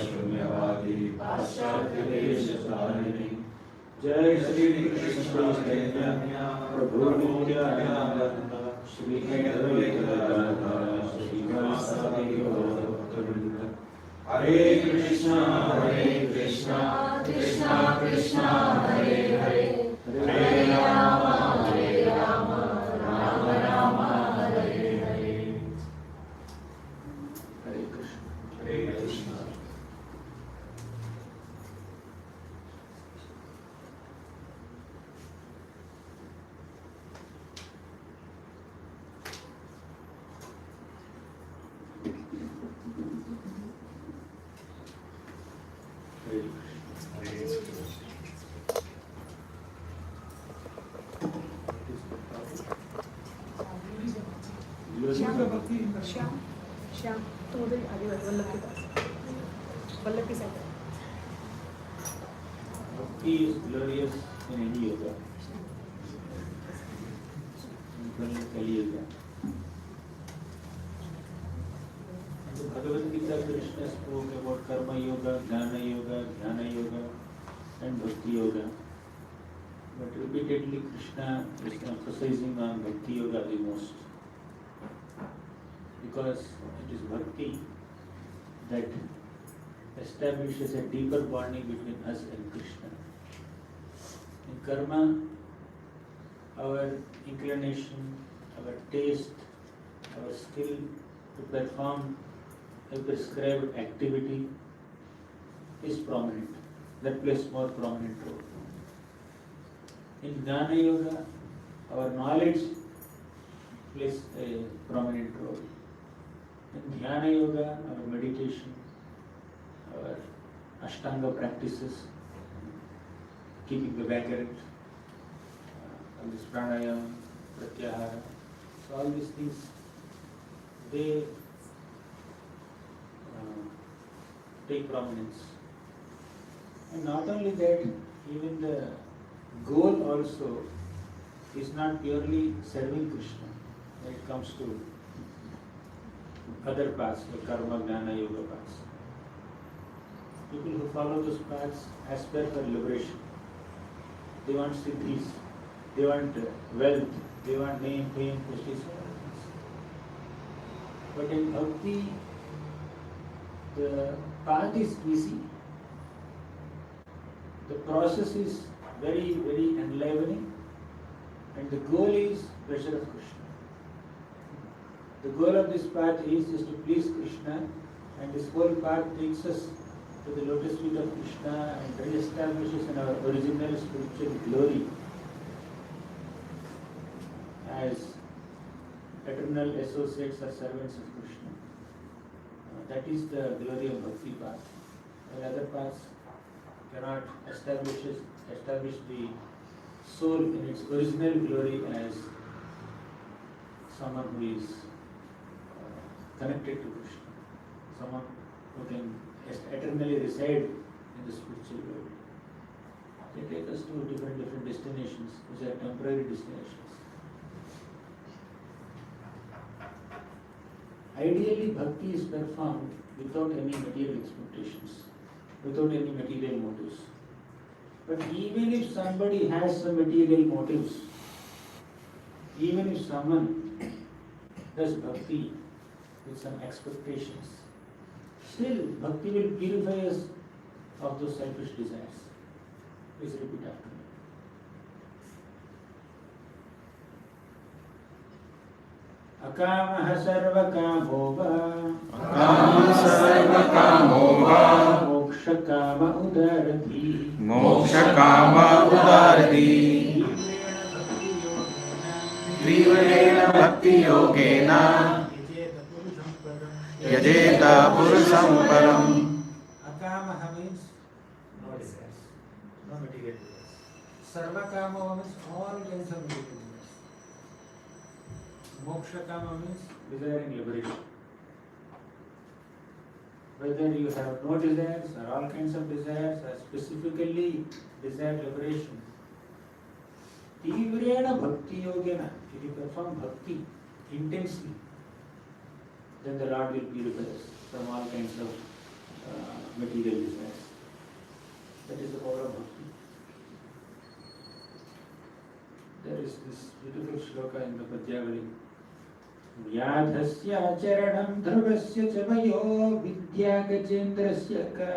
शून्यवादी पाश्चात्य देश धारिणी जय श्री कृष्ण चैतन्य प्रभु नित्यानंद श्री अद्वैत गदाधर श्रीवासादि गौरभक्तवृंद हरे कृष्णा कृष्णा कृष्णा हरे हरे हरे राम राम राम हरे हरे हरे कृष्ण श्याम तुम उधर आगे बढ़ो वल्लभ के पास वल्लभ के साथ Bhakti is glorious in any yoga. Even Kali Yoga. In the Bhagavad Gita, Krishna spoke about Karma Yoga, Jnana Yoga, Dhyana Yoga, and Bhakti Yoga. But repeatedly, Krishna is emphasizing on Bhakti Yoga the most. Because it is Bhakti that establishes a deeper bonding between us and Krishna. In karma, our inclination, our taste, our skill to perform a prescribed activity is prominent. That plays more prominent role. In Jnana Yoga, our knowledge plays a prominent role. In Dhyana Yoga, our meditation, our Ashtanga practices, keeping the backward, all this pranayama, pratyahara, so all these things, they take prominence. And not only that, even the goal also is not purely serving Krishna when it comes to other paths, like karma, jnana, yoga paths. People who follow those paths aspire for liberation. They want siddhis, they want wealth, they want name, fame, prestige. But in bhakti, the path is easy. The process is very, very enlivening, and the goal is pleasure of Krishna. The goal of this path is just to please Krishna, and this whole path takes us to the lotus feet of Krishna and re-establishes in our original spiritual glory as eternal associates or servants of Krishna. That is the glory of bhakti path. While other paths cannot establish the soul in its original glory as someone who is connected to Krishna, someone who can eternally reside in the spiritual world. They take us to different destinations, which are temporary destinations. Ideally, bhakti is performed without any material expectations, without any material motives. But even if somebody has some material motives, even if someone does bhakti with some expectations, still bhakti will purify us of those selfish desires. Please repeat after me. Akamah sarvakamo va moksha kama udarati त्रिवर्णेन भक्ति योगेन यजेत पुरुषं परम्. Akamaha means no desires, no material desires. Sarvakama means all kinds of material desires. Moksha kama means desiring liberation. Whether you have no desires or all kinds of desires or specifically desire liberation, Tivrena bhakti yogena, if you perform bhakti intensely, then the Lord will purify us from all kinds of material desires. That is the power of bhakti. There is this beautiful shloka in the Padyavali. Vyadhasya charanam dhruvasya chavayo vidya gajendrasya ka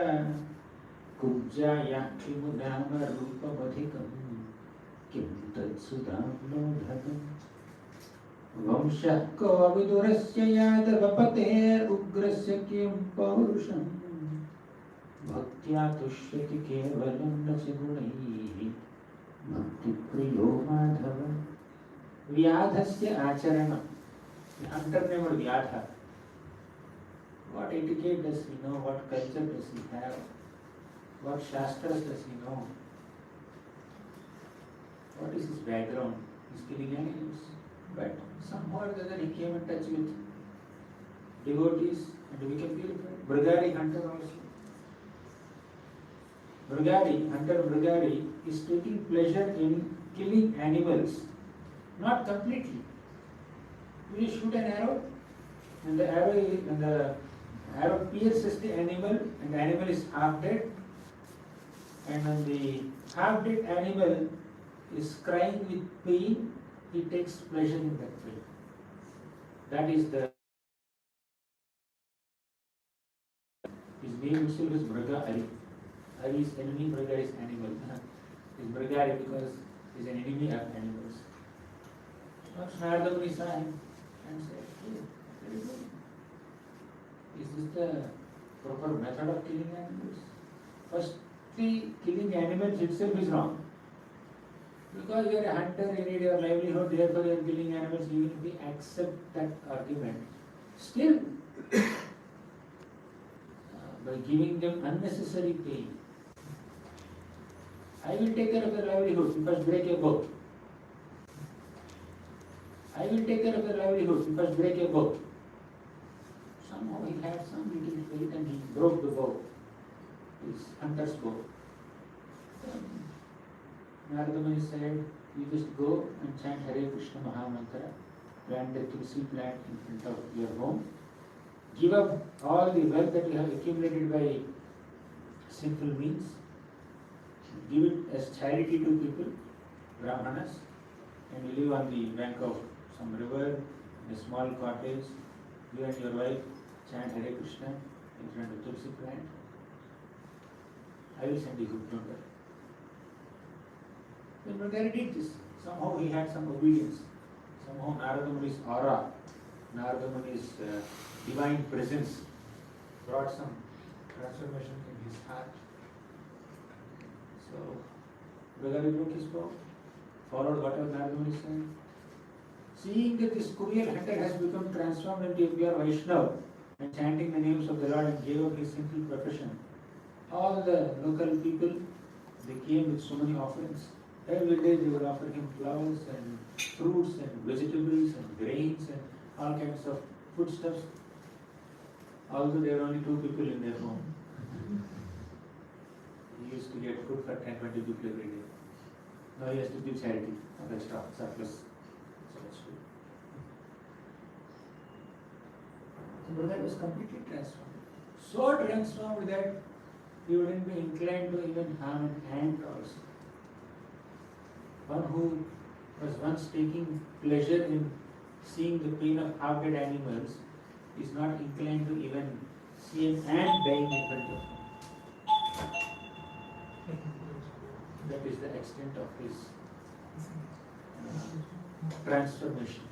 kubjaya kimudama rupavadhikam kim tatsudam lodhakam vamshah ko vidurasya yadavapater ugrasya kim paurusham bhaktya tushyati kevalam nachigunaihi bhakti priyo madhava vyadhasya acharanam. The hunter named Vyadha. What etiquette does he know? What culture does he have? What shastras does he know? What is his background? He's killing animals. But somehow or the other he came in touch with devotees and became purified. Brigari hunter also. Hunter Brigari is taking pleasure in killing animals. Not completely. You shoot an arrow, and the arrow pierces the animal, and the animal is half dead. And when the half dead animal is crying with pain, he takes pleasure in that pain. That is his name itself is Brigari. Hari's enemy, Braga is animal. He's Brigari because he's an enemy of animals. Once Narada Muni saw him and said, "Hey, very good. Is this the proper method of killing animals? Firstly, killing animals itself is wrong. Because you are a hunter, you need your livelihood, therefore you are killing animals, even if we accept that argument. Still, by giving them unnecessary pain, I will take care of your livelihood, you first break your bow. I will take care of your livelihood, you first break your bow. Somehow he had some little faith and he broke the bow, his hunter's bow. Narada Muni said, you just go and chant Hare Krishna Mahamantra, plant the tulsi plant in front of your home, give up all the wealth that you have accumulated by sinful means, give it as charity to people, Brahmanas, and you live on the bank of some river, in a small cottage, you and your wife chant Hare Krishna in front of tulsi plant. I will send you good number. Then Brigari did this. Somehow he had some obedience. Somehow Narada Muni's aura, Narada Muni's divine presence brought some transformation in his heart. So Brigari broke his bow, followed whatever Narada Muni said. Seeing that this cruel hunter has become transformed into a pure Vaishnava and chanting the names of the Lord and gave up his sinful profession, all the local people, they came with so many offerings. Every day they would offer him flowers and fruits and vegetables and grains and all kinds of foodstuffs. Although there were only 2 people in their home. He used to get food for 10-20 people every day. Now he has to give charity of extra surplus. So much food. So brother was completely transformed. So transformed that he wouldn't be inclined to even harm an ant also. One who was once taking pleasure in seeing the pain of half-dead animals is not inclined to even see an ant dying in front of him. That is the extent of his transformation.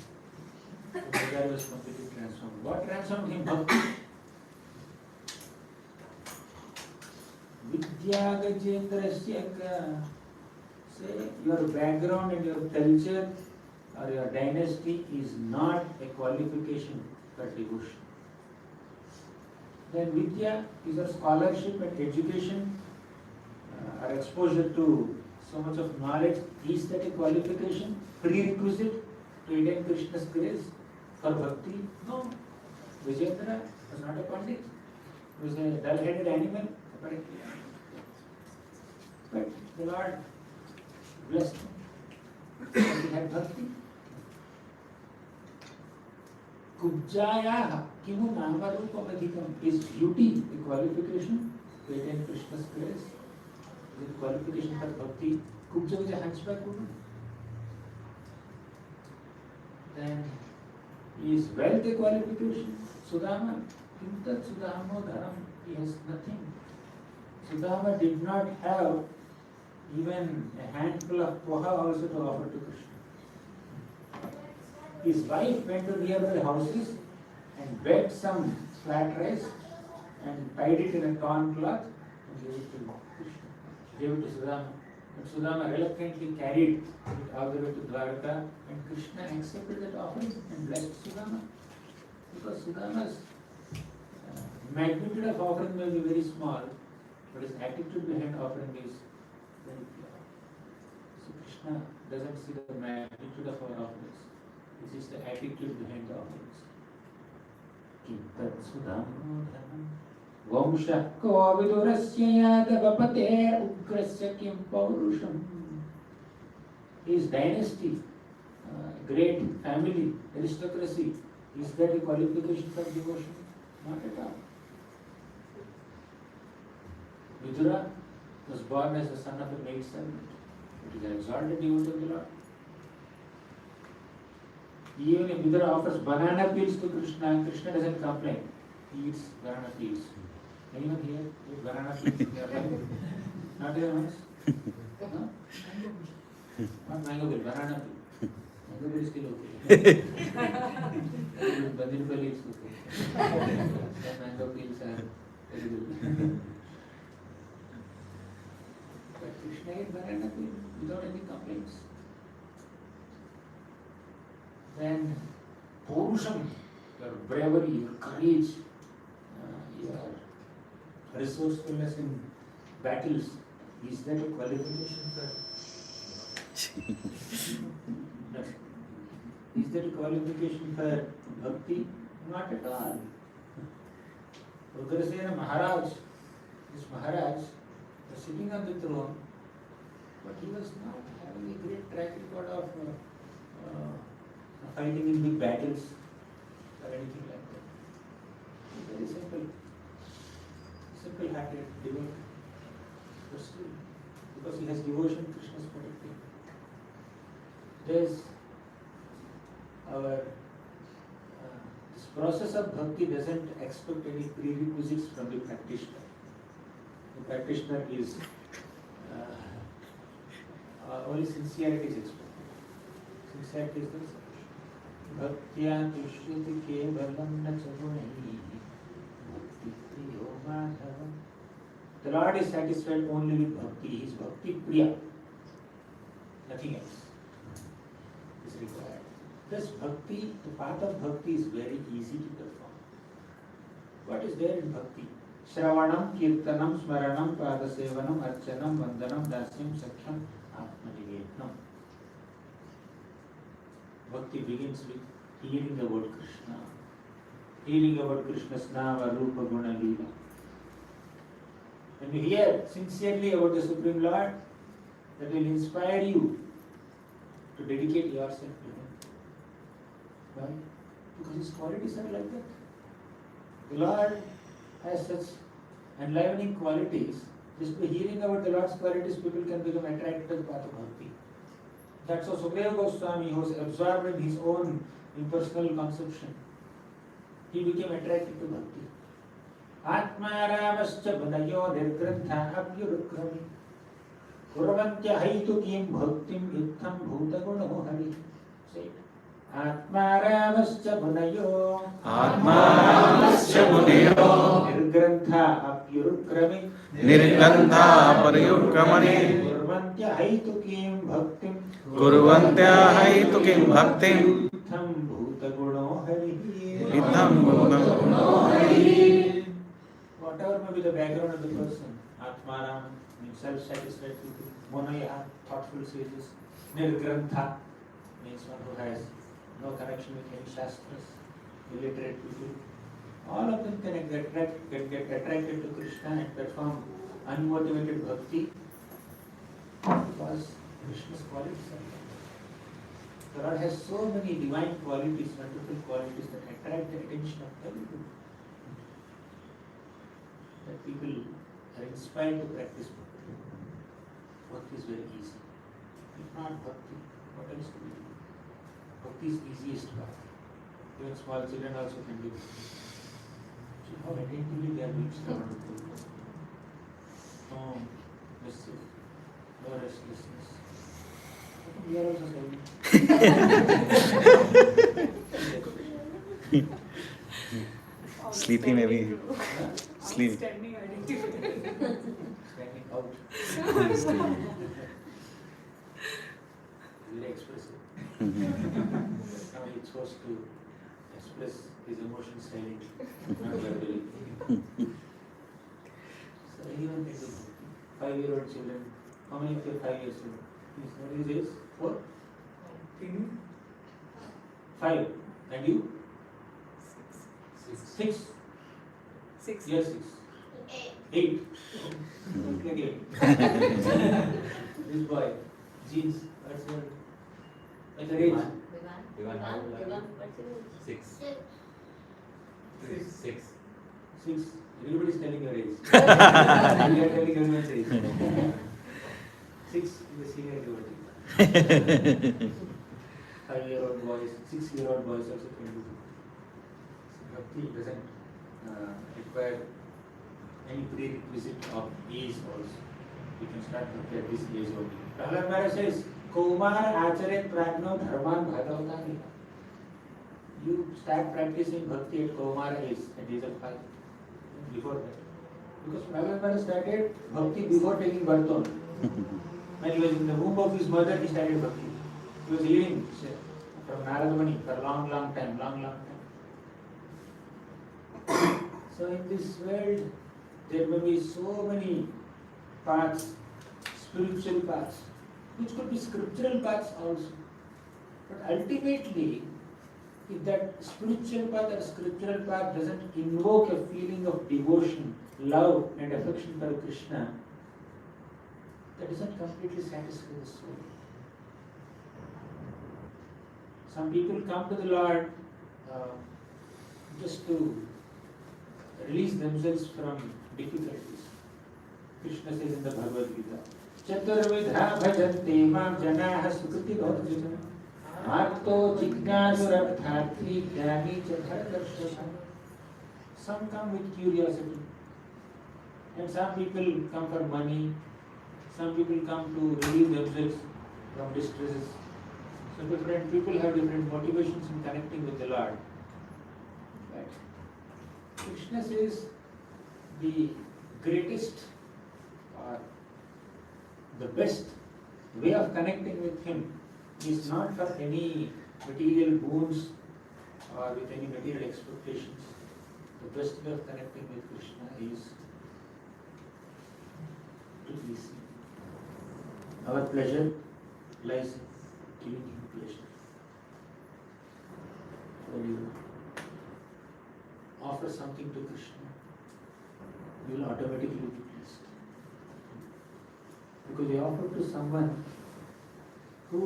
So the guy was completely transformed. What transformed him? Bhakti. Vidya Gajendrasya. Say your background and your culture or your dynasty is not a qualification for devotion. Then Vidya is a scholarship and education or exposure to so much of knowledge. Is that a qualification, prerequisite to attain Krishna's grace for bhakti? No. Vijayendra was not a pandit. He was a dull-headed animal, apparently. But the Lord blessed him. He had bhakti. Kubjaya Kimu Namarupamadhikam. Is beauty a qualification to attain Krishna's grace? Is it qualification for bhakti? Kubja is a hunchback woman. Then is wealth a qualification? Sudama, Kintat Sudama Dharam, he has nothing. Sudama did not have even a handful of poha also to offer to Krishna. His wife went to nearby houses and begged some flat rice and tied it in a torn cloth and gave it to Krishna. Gave it to Sudama. But Sudama reluctantly carried it all the way to Dwarka, and Krishna accepted that offering and blessed Sudama. Because Sudama's magnitude of offering may be very small, but his attitude behind offering is very pure. So Krishna doesn't see the magnitude of our offerings. He sees the attitude behind the offerings. Kintat Sudamodhanam Vamsha Kovidurasya Yadavapater Ugrasya Kim Paurusham. His dynasty, great family, aristocracy, is that a qualification for devotion? Not at all. Vidura was born as the son of a maid servant. It is an exalted devotee of the Lord. Even if Vidura offers banana peels to Krishna, Krishna doesn't complain. He eats banana peels. Anyone here eat banana peels in their life? Not even once? No? Not mango peel, banana peel. Mango peel is still okay. Banana peel is okay. Some mango peels are very good. But Krishna ate banana peel without any complaints. Then Purusham, your bravery, your courage, your resourcefulness in battles, is that a qualification for? Is that a qualification for bhakti? Not at all. Ugrasena Maharaj, this Maharaj was sitting on the throne, but he was not having a great track record of fighting in big battles or anything like that. It's very simple-hearted, devoted. But still, because he has devotion, Krishna is protecting. There's our this process of bhakti doesn't expect any prerequisites from the practitioner. The practitioner is only sincerity is expected. Sincerity is the sufficient. Bhaktya tushyati kevalam na chagunaihi bhakti priyo madhavam. The Lord is satisfied only with bhakti. He is bhakti priya. Nothing else is required. Thus bhakti, the path of bhakti is very easy to perform. What is there in bhakti? Shravanam, Kirtanam, Smaranam, Padasevanam, Archanam, Vandanam, Dasyam, Sakhyam, Atmanivetnam. Bhakti begins with hearing about Krishna, hearing about Krishna's Nama, Rupa, Guna, Leela. When you hear sincerely about the Supreme Lord, that will inspire you to dedicate yourself to Him. Why? Because His qualities are like that. The Lord has such enlivening qualities. Just by hearing about the Lord's qualities, people can become attracted to the path of bhakti. That's how Sukadeva Goswami, who was absorbed in his own impersonal conception, he became attracted to bhakti. Atmaravascha bhadayo nirgrantha abhyurukrami kurvantya haitukim bhaktim itham bhutaguno hari. Say it. Atmaravascha bhadayo nirgrantha apyurukrami Nirgandha parayukramani kurvantya haitukim bhaktim Kurvantya haitukim bhaktim itham bhutaguno hari. Itham bhutaguno hari. Whatever may be the background of the person, Atmaram means self-satisfied people, Monaya, thoughtful sages, Nirgrantha means one who has no connection with any shastras, illiterate people. All of them can get attracted to Krishna and perform unmotivated bhakti because Krishna's qualities are The Lord has so many divine qualities, wonderful qualities that attract the attention of everyone. That people are inspired to practice bhakti. Bhakti is very easy. If not bhakti, what else do we do? Bhakti is easiest path. Even small children also can do it. See how attentively they are reached the wonderful. No mischief, no restlessness. We are also Sleepy maybe. Sleep. Outstanding identification. standing out. Very expressive. Now he chose to express his emotions silently, not verbally. So anyone can do it. 5-year-old children. How many of you are 5 years old? What is this? 4? 5. And you? 6. 6. Yes, 6. 8. Okay. This boy, jeans, what's your age? Six. 6. Everybody is telling your age. We are telling everyone's age. 6 is the senior devotee. 5-year-old boys, 6-year-old boys also can do it. Bhakti doesn't require any prerequisite of age also. You can start bhakti at this age only. Prahlad Maharaj says, Kaumar acharet prajno dharman bhagavatani. You start practicing bhakti at Kaumar age, at age of 5. Before that. Because Prahlad Maharaj started bhakti before taking birth only. When he was in the womb of his mother, he started bhakti. He was living from Narada Muni for a long time. So in this world, there may be so many paths, spiritual paths, which could be scriptural paths also. But ultimately, if that spiritual path or scriptural path doesn't invoke a feeling of devotion, love and affection for Krishna, that doesn't completely satisfy the soul. Some people come to the Lord just to release themselves from difficulties. Krishna says in the Bhagavad Gita, Chaturvidha bhajante mam janaha sukriti bharjana Arto jignasarabdharthi jnani chadhardarshana. Some come with curiosity, and some people come for money, some people come to relieve themselves from distresses. So different people have different motivations in connecting with the Lord. But Krishna says the greatest or the best way of connecting with Him is not for any material boons or with any material expectations. The best way of connecting with Krishna is to please Him. Our pleasure lies in giving Him pleasure. When you offer something to Krishna, you will automatically be pleased. Because you offer to someone who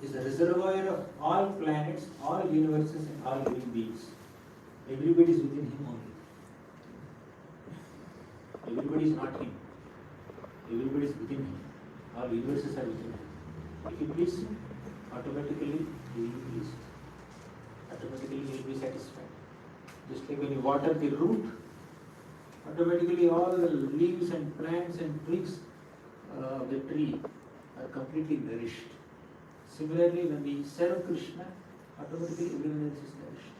is the reservoir of all planets, all universes and all living beings. Everybody is within Him only. Everybody is not Him. Everybody is within Him. All universes are within Him. If you please Him, automatically He will be pleased. Automatically He will be satisfied. Just like when you water the root, automatically all the leaves and plants and twigs of the tree are completely nourished. Similarly, when we serve Krishna, automatically everyone else is nourished.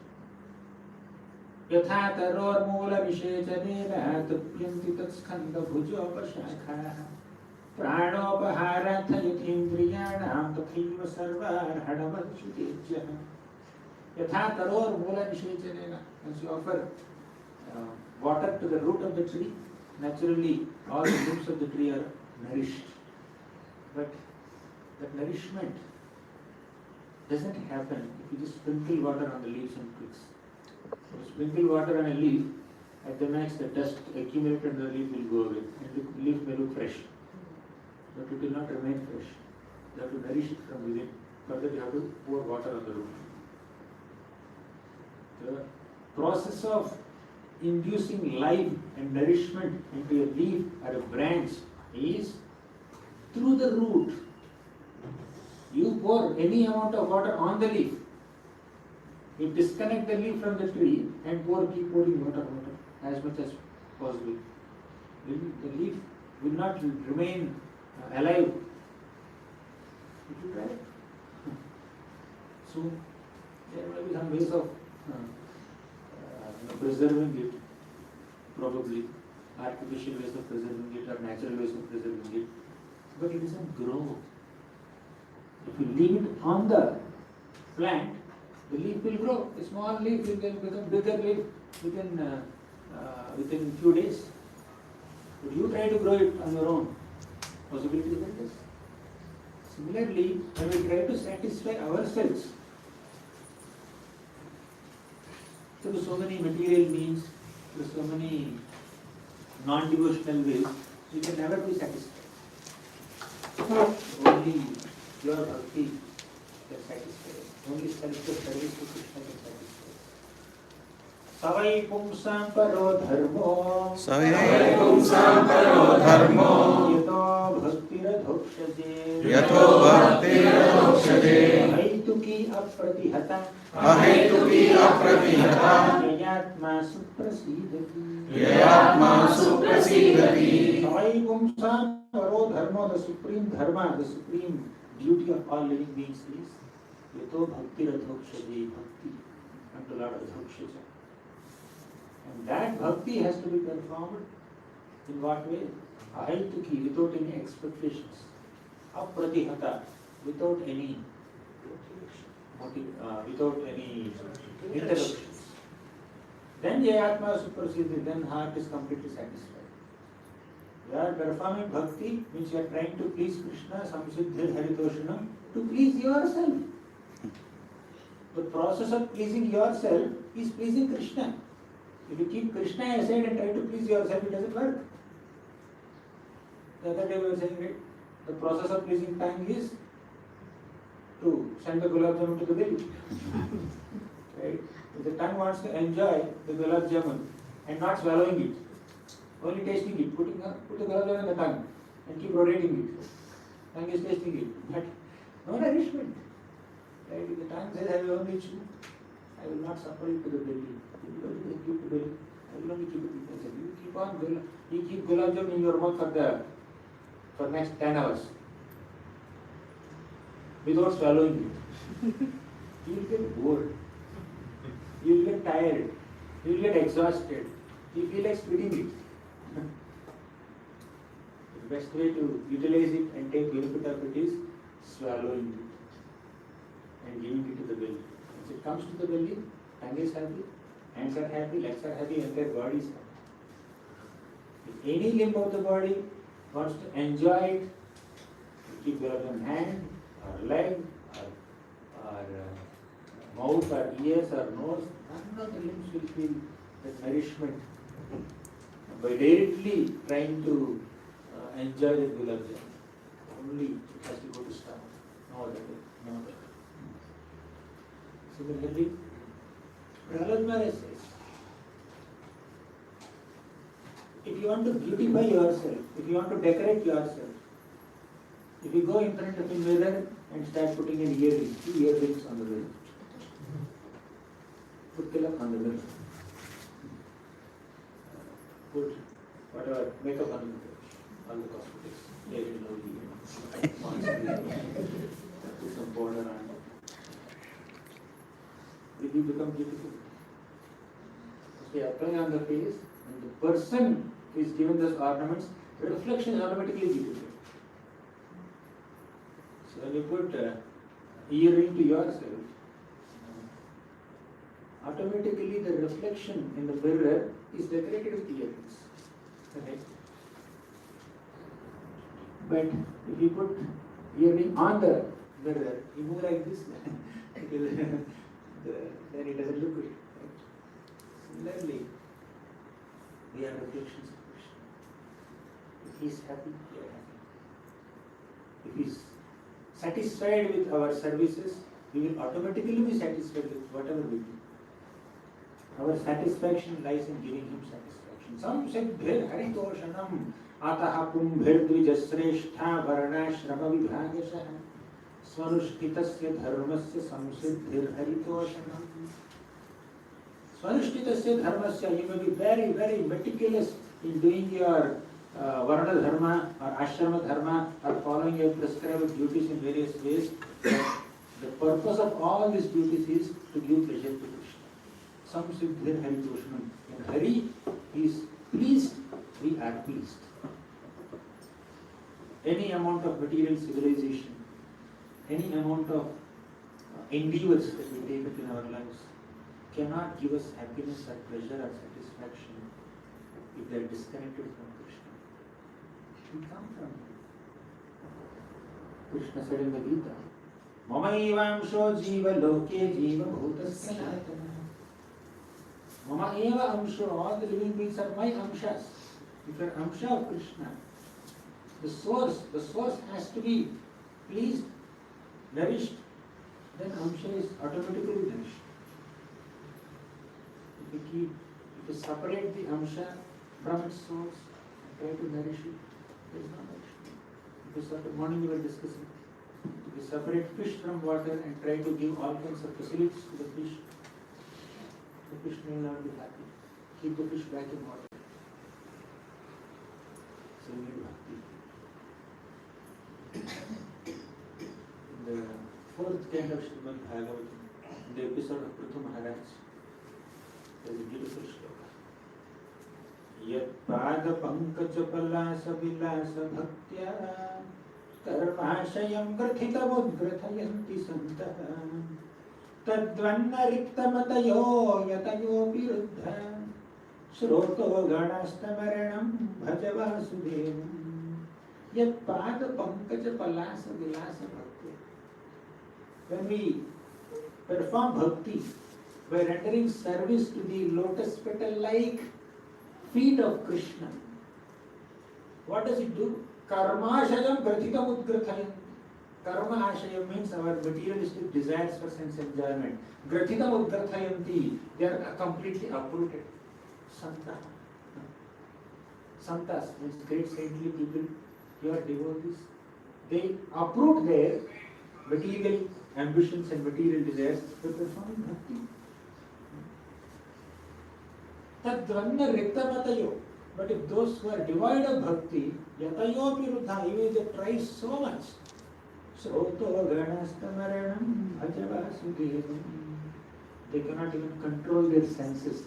Yatha taror moola vishechanena tapyanti tatskanda bhujopashakha pranopahara thayatindriyanam tathaiva sarvarhadavachutejya. Yatha taror moola vishechanena. Once you offer water to the root of the tree, naturally all the limbs of the tree are nourished. But that nourishment doesn't happen if you just sprinkle water on the leaves and twigs. You sprinkle water on a leaf, at the max the dust accumulated on the leaf will go away and the leaf may look fresh. But it will not remain fresh. You have to nourish it from within. For that you have to pour water on the root. The process of inducing life and nourishment into a leaf or a branch is through the root. You pour any amount of water on the leaf. You disconnect the leaf from the tree and keep pouring water as much as possible. The leaf will not remain alive. Did you try it? So there may be some ways of preserving it, probably artificial ways of preserving it or natural ways of preserving it, but it doesn't grow. If you leave it on the plant, the leaf will grow. A small leaf will become bigger leaf within few days. But you try to grow it on your own, possibility is like this. Similarly, when we try to satisfy ourselves through so many material means, through so many non-devotional ways, we can never be satisfied. Only your bhakti can satisfy. Only self-service to Krishna can satisfy. Savai pumsam paro dharmo Savai pumsam paro dharmo yato bhaktiradhokshaje yato bhaktiradhokshaje ahaituki apratihata ahetuki apratihata yayatma suprasidati yayatma suprasidati. Savai pumsam paro dharmo, the supreme dharma, the supreme duty of all living beings is yato bhaktiradhokshaje, bhakti unto Lord Adhokshaja. And that bhakti has to be performed in what way? Ahaituki, without any expectations. Apratihata, without any without any interruptions. Then Jayatma Suprasiddhi, then heart is completely satisfied. You are performing bhakti, means you are trying to please Krishna, samsiddhir haritoshanam, to please yourself. The process of pleasing yourself is pleasing Krishna. If you keep Krishna aside and try to please yourself, it doesn't work. The other day we were saying that the process of pleasing tongue is to send the gulab jamun to the belly. Right? If the tongue wants to enjoy the gulab jamun and not swallowing it, only tasting it, put the gulab jamun in the tongue and keep rotating it. Tongue is tasting it, but no nourishment. Right? If the tongue says, I will only chew, I will not supply it to the belly. I will only keep the belly. I will only keep it inside. You keep gulab jamun in your mouth for next 10 hours without swallowing it. You will get bored. You will get tired. You will get exhausted. You feel like spitting it. The best way to utilize it and take benefit of it is swallowing it and giving it to the belly. Once it comes to the belly, tongue is happy, hands are happy, legs are happy, entire body is happy. If any limb of the body wants to enjoy it, keep your own hand or leg or mouth or ears or nose, none of the limbs will feel that nourishment by directly trying to enjoy the gulab jamun. Only it has to go to stomach. No other way. No other way. Similarly, Prahlad Maharaj says, if you want to beautify yourself, if you want to decorate yourself, if you go in front of a mirror and start putting an earring, 2 earrings on the mirror, put tilak on the mirror, put whatever makeup on the mirror, all the cosmetics, hair and lovely, put some powder on. Will you become beautiful? Okay, applying on the face, and the person who is given those ornaments, the reflection is automatically beautiful. So when you put earring to yourself, automatically the reflection in the mirror is decorated with earrings. Okay? But if you put earring on the mirror, you move like this, then it doesn't look good. Right? Similarly, we are reflections of Krishna. If he is happy, we are happy. If he is satisfied with our services, we will automatically be satisfied with whatever we do. Our satisfaction lies in giving him satisfaction. Some said, Bhir Haritoshanam Ataha Kumbhir Dvijasreshtha Varnashrama Vibhagasha Swanushkitasya Dharmasya Samsiddhir Haritoshanam. Swanushkitasya Dharmasya, you may be very, very meticulous in doing your Varna Dharma or Ashrama Dharma or following your prescribed duties in various ways. The purpose of all these duties is to give pleasure to Krishna. Samsiddhir Haritoshanam. When Hari is pleased, we are pleased. Any amount of material civilization, any amount of endeavors that we take up in our lives cannot give us happiness or pleasure or satisfaction if they are disconnected from Krishna. We come from Him. Krishna said in the Gita, Mamaivaamsho jiva loke jiva bhutasya natana. Mama eva amsho, all the living beings are my amshas. If you are amsha of Krishna, the source has to be pleased, nourished, then amsha is automatically nourished. If you separate the amsha from its source and try to nourish it, there is no nourishment. If you morning we were discussing, if you separate fish from water and try to give all kinds of facilities to the fish will not be happy. Keep the fish back in water. So we need bhakti. In the fourth canto of Srimad Bhagavatam, in the episode of Prithu Maharaj, there is a beautiful shloka. Yat pada pankaj palasa vilasa bhaktya karmashayam grathita mudgrathayanti santaha tadvanna riktamatayo yatayo viruddha shroto ganastamaranam bhaja vasudevam yat pada pankaj palasa vilasa bhaktya. When we perform bhakti by rendering service to the lotus petal like feet of Krishna, what does it do? Karmashayam grathitam udgrathayam. Karma ashaya means our materialistic desires for sense enjoyment. Grathitam udgrathayanti, they are completely uprooted. Santa. Santas means great saintly people, pure devotees. They uproot their material ambitions and material desires by performing bhakti. Tadvanna riktamatayo. But if those who are devoid of bhakti, yatayo viruddha, even they try so much, Sroto ganastamaranam bhajavasudevam, they cannot even control their senses.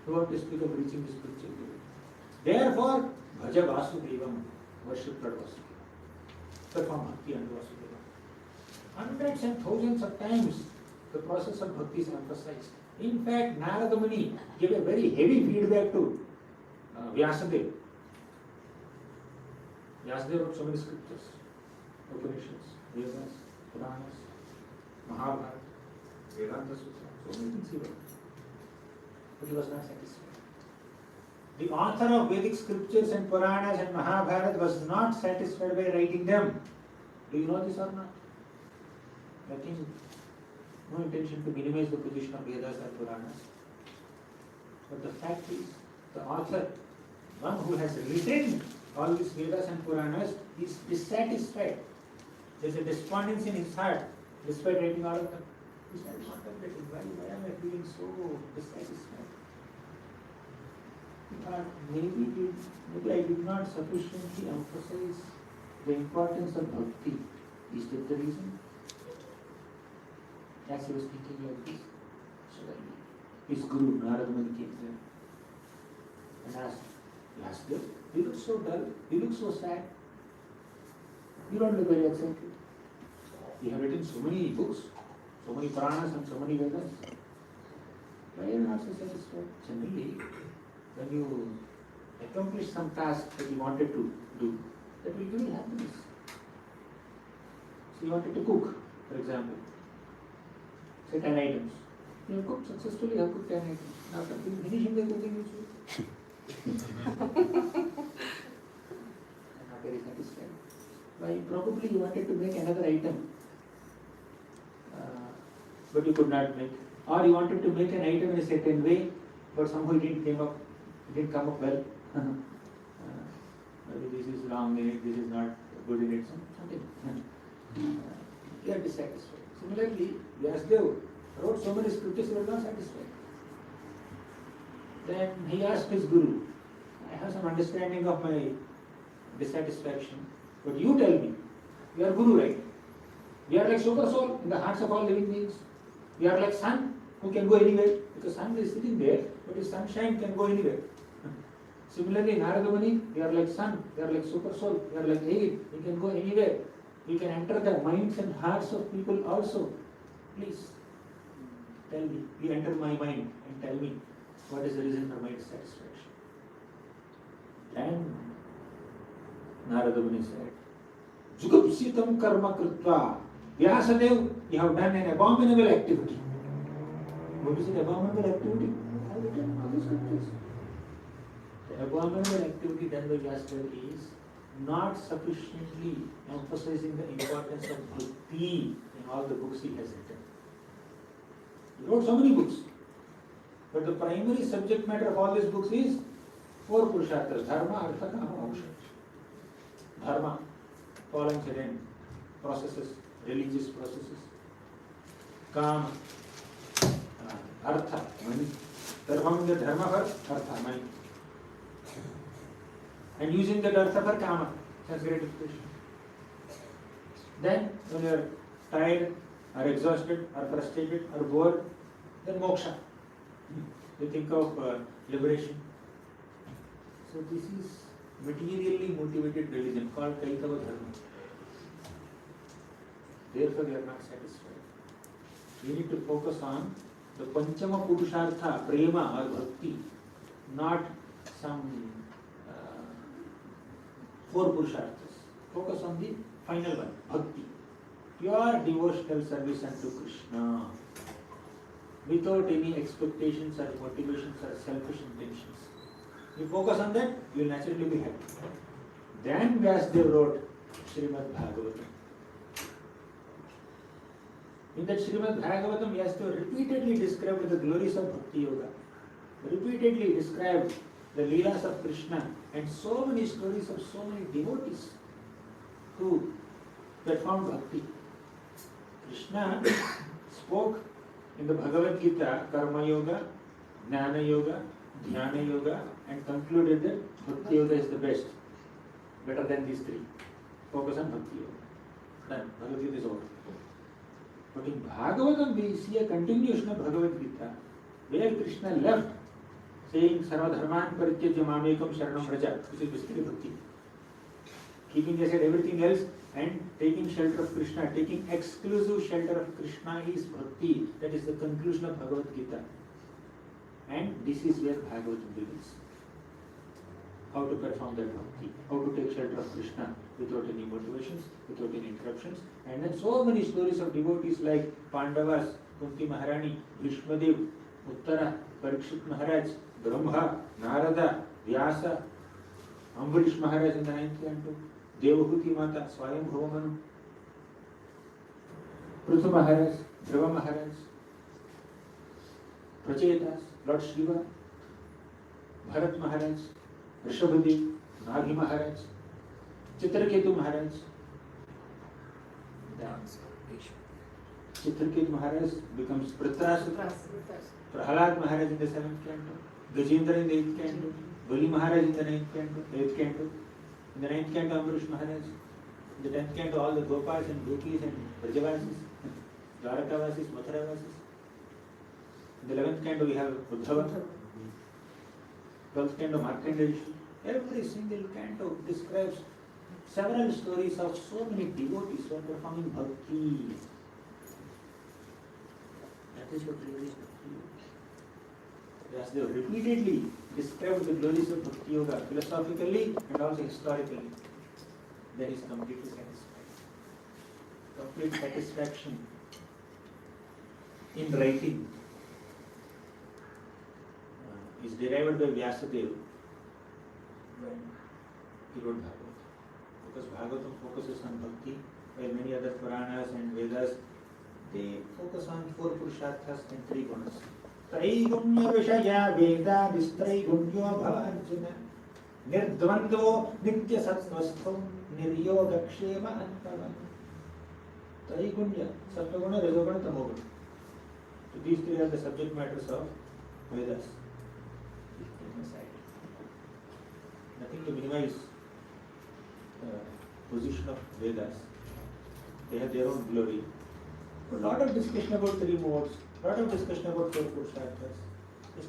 What to speak of reaching the spiritual level. Therefore, bhaja vasudevam, worship Lord Vasudeva. Perform bhakti and Vasudeva. Hundreds and thousands of times the process of bhakti is emphasized. In fact, Narada Muni gave a very heavy feedback to Vyasadeva. Vyasadeva wrote so many scriptures, Upanishads, Vedas, Puranas, Mahabharata, Vedanta Sutra, so many things he wrote. But he was not satisfied. The author of Vedic scriptures and Puranas and Mahabharata was not satisfied by writing them. Do you know this or not? Nothing, no intention to minimize the position of Vedas and Puranas. But the fact is, the author, one who has written all these Vedas and Puranas, is dissatisfied. There is a despondency in his heart, despite writing all of them. He started contemplating, why am I feeling so dissatisfied? He thought, maybe I did not sufficiently emphasize the importance of bhakti. Is that the reason? As he was thinking like this, suddenly his guru, Narada Muni, came there and asked, Vyasadeva, you look so dull, you look so sad. You don't look very excited. You have written so many books, so many Puranas and so many Vedas. Why are you not so satisfied? Generally, when you accomplish some task that you wanted to do, that will give you happiness. So you wanted to cook, for example, say 10 items. You have cooked successfully, you have cooked 10 items. After finishing the cooking, you should. I'm not very satisfied. Why? Probably you wanted to make another item. but you could not make. Or you wanted to make an item in a certain way, but somehow it didn't come up well. Maybe this is wrong in it, this is not good in it, something. You are dissatisfied. Similarly, Vyasadeva wrote so many scriptures, he was not satisfied. Then he asked his guru, I have some understanding of my dissatisfaction, but you tell me, you are guru, right? We are like super soul in the hearts of all living beings. We are like sun who can go anywhere, because sun is sitting there, but his sunshine can go anywhere. Similarly, Narada Muni, we are like sun, we are like super soul, we are like air, we can go anywhere. We can enter the minds and hearts of people also. Please, tell me, you enter my mind and tell me what is the reason for my dissatisfaction. And Narada Muni said, Jugupsitam karma krutva. Vyasadeva, you have done an abominable activity. What is an abominable activity? I have written all the scriptures. The abominable activity done by Vyasadeva is not sufficiently emphasizing the importance of bhakti in all the books he has written. He wrote so many books, but the primary subject matter of all these books is four purusharthas: dharma, artha, kama, moksha. Dharma, fallen certain processes, religious processes. Kama, artha, money. Performing the dharma for artha, money. And using that artha for kama, sense gratification. Then, when you are tired, or exhausted, or frustrated, or bored, then moksha. You think of liberation. So this is materially motivated religion called Kaitava Dharma. Therefore, we are not satisfied. We need to focus on the Panchama Purushartha, Prema or Bhakti, not some four Purusharthas. Focus on the final one, Bhakti. Pure devotional service unto Krishna, without any expectations or motivations or selfish intentions. You focus on that, you will naturally be happy. Then Vyasadeva wrote Srimad Bhagavatam. In that Srimad Bhagavatam, Vyasadeva repeatedly described the glories of Bhakti Yoga, repeatedly described the Leelas of Krishna, and so many stories of so many devotees who performed Bhakti. Krishna spoke in the Bhagavad Gita Karma Yoga, Jnana Yoga, Dhyana Yoga, and concluded that Bhakti Yoga is the best, better than these three. Focus on Bhakti Yoga. Then Bhagavad Gita is over. But in Bhagavatam we see a continuation of Bhagavad Gita where Krishna left saying Sarva Dharman Parityajya Mamekam Sharanam Vraja, which is basically Bhakti. Keeping aside everything else and taking shelter of Krishna, taking exclusive shelter of Krishna is Bhakti. That is the conclusion of Bhagavad Gita. And this is where Bhagavatam begins. How to perform that Bhakti, how to take shelter of Krishna without any motivations, without any interruptions. And then so many stories of devotees like Pandavas, Kunti Maharani, Bhishmadev, Uttara, Parikshit Maharaj, Brahma, Narada, Vyasa, Ambarish Maharaj in the 9th canto, Devahuti Mata, Swayam Bhuvamanu, Prithu Maharaj, Dhruva Maharaj, Prachetas, Lord Shiva, Bharat Maharaj, Rishabhadev, Nagi Maharaj, Chitraketu Maharaj. Chitraketu Maharaj becomes Prithviraj, Prahalad Maharaj in the 7th canto, Gajendra in the 8th canto, Bali Maharaj in the 9th canto, 8th canto. In the 9th canto, Ambarish Maharaj. In the 10th canto, all the Gopals and Gopis and Brajavasis, Dwarakavasis, Mathuravasis. In the 11th canto, we have Uddhava. 12th canto, Markandeya. Every single canto describes several stories of so many devotees who are performing bhakti. That is what really is bhakti yoga. Vyasadeva repeatedly described the glories of bhakti yoga philosophically and also historically. That is completely satisfied. Complete satisfaction in writing is derived by Vyasadeva when he wrote Bhagavatam. Because Bhagavatam focuses on bhakti, while many other Puranas and Vedas they focus on 4 Purusharthas and 3 gunas. Traigunya Vishaya Veda Distraigunyo Bhavarjuna Nirdvando Nitya Sattvasto Niryogakshema Antava. Traigunya, Sattva-guna, Rajoguna, Tamoguna. So these 3 are the subject matters of Vedas. Nothing to minimize the position of Vedas. They have their own glory. A lot of discussion about 3 modes, a lot of discussion about 4 Purusharthas. Just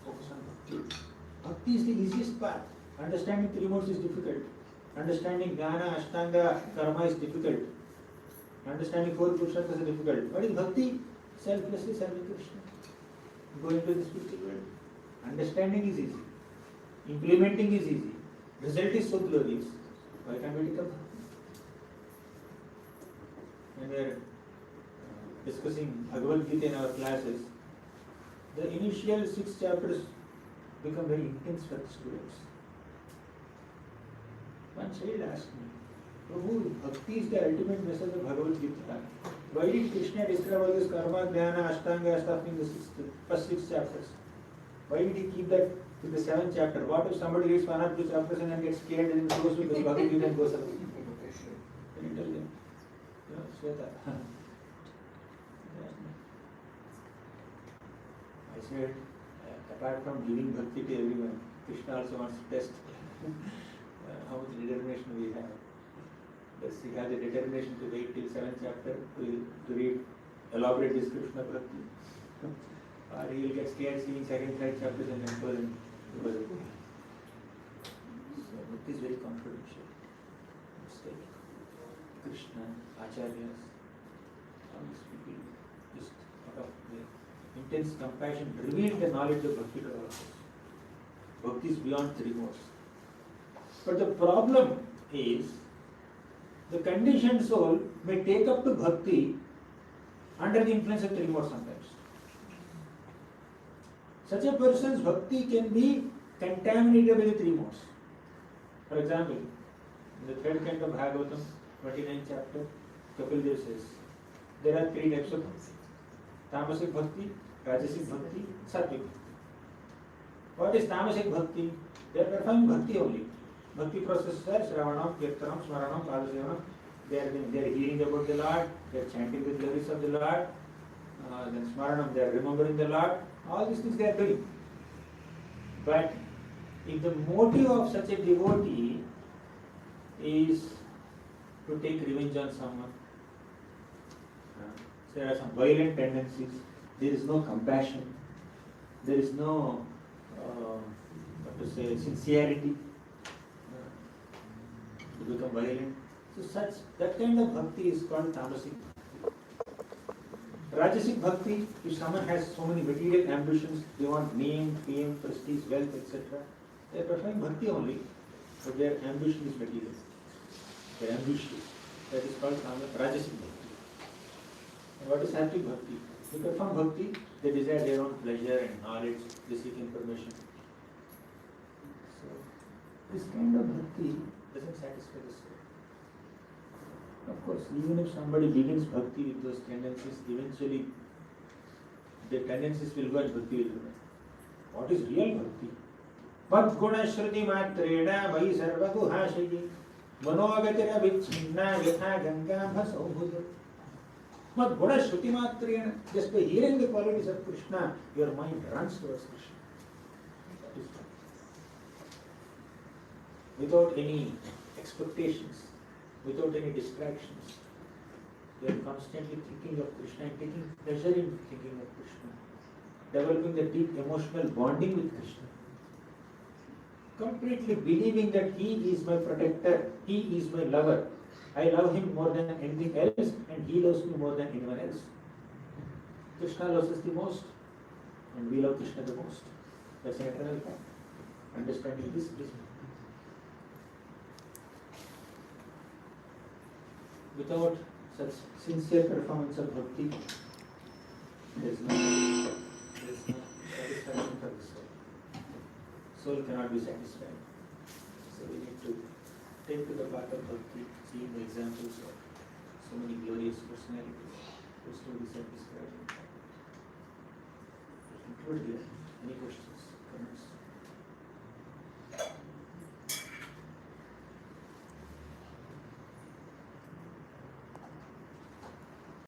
focus on Bhakti. Bhakti is the easiest path. Understanding 3 modes is difficult. Understanding Jnana, Ashtanga, Karma is difficult. Understanding 4 Purusharthas is difficult. What is Bhakti? Selflessly serving Krishna. Go into the spiritual world. Understanding is easy. Implementing is easy. Result is so glorious. Why can't we become? When we are discussing Bhagavad Gita in our classes, the initial 6 chapters become very intense for the students. One child asked me, Prabhu, Bhakti is the ultimate message of Bhagavad Gita. Why did Krishna describe all this karma, jnana, ashtanga stuff in the first 6 chapters? Why did he keep that in the 7th chapter? What if somebody reads 1 or 2 chapters and then gets scared and then goes to the Bhagavad Gita and goes away? Can you tell them? Shweta. I said, apart from giving bhakti to everyone, Krishna also wants to test how much determination we have. Does he have the determination to wait till 7th chapter to read elaborate description of bhakti? Or he will get scared seeing 2nd, 3rd chapters and then go and go away. So bhakti is very confidential. Mistake. Krishna, Acharyas, all these people just out of their intense compassion reveal the knowledge of bhakti to all of us. Bhakti is beyond 3 modes. But the problem is the conditioned soul may take up to bhakti under the influence of 3 modes sometimes. Such a person's bhakti can be contaminated by the 3 modes. For example, in the 3rd canto of Bhagavatam, 29th chapter, Kapil Dev says, there are 3 types of bhakti. Tamasic bhakti, Rajasic bhakti, Sattvic. What is Tamasic bhakti? They are performing bhakti only. Bhakti processes are Shravanam, Kirtanam, Smaranam, Padasevanam. They are hearing about the Lord, they are chanting the glories of the Lord, then Smaranam, they are remembering the Lord. All these things they are doing. But if the motive of such a devotee is to take revenge on someone, so there are some violent tendencies, there is no compassion, there is no sincerity, to become violent. So that kind of bhakti is called tamasic. Rajasic bhakti, if someone has so many material ambitions, they want name, fame, prestige, wealth, etc. They are performing bhakti only, but their ambition is material. They are ambitious. That is called Rajasic bhakti. And what is sattvic bhakti? They perform bhakti, they desire their own pleasure and knowledge, they seek information. So, this kind of bhakti doesn't satisfy the soul. Of course, even if somebody begins bhakti with those tendencies, eventually the tendencies will go and bhakti will go. What is real bhakti? Mad guna shruti matrena vai sarva guhashayi manogatira vichhinna yatha ganga bhaso bhuja. Mad guna shruti matrena, just by hearing the qualities of Krishna, your mind runs towards Krishna. That is bhakti. Without any expectations, without any distractions. You are constantly thinking of Krishna and taking pleasure in thinking of Krishna. Developing the deep emotional bonding with Krishna. Completely believing that He is my protector, He is my lover. I love Him more than anything else and He loves me more than anyone else. Krishna loves us the most and we love Krishna the most. That's an eternal fact. Understanding this is without such sincere performance of bhakti, there is no satisfaction for the soul. Soul cannot be satisfied. So we need to take to the path of bhakti, seeing the examples of so many glorious personalities whose stories are described. Include here. Any questions, comments?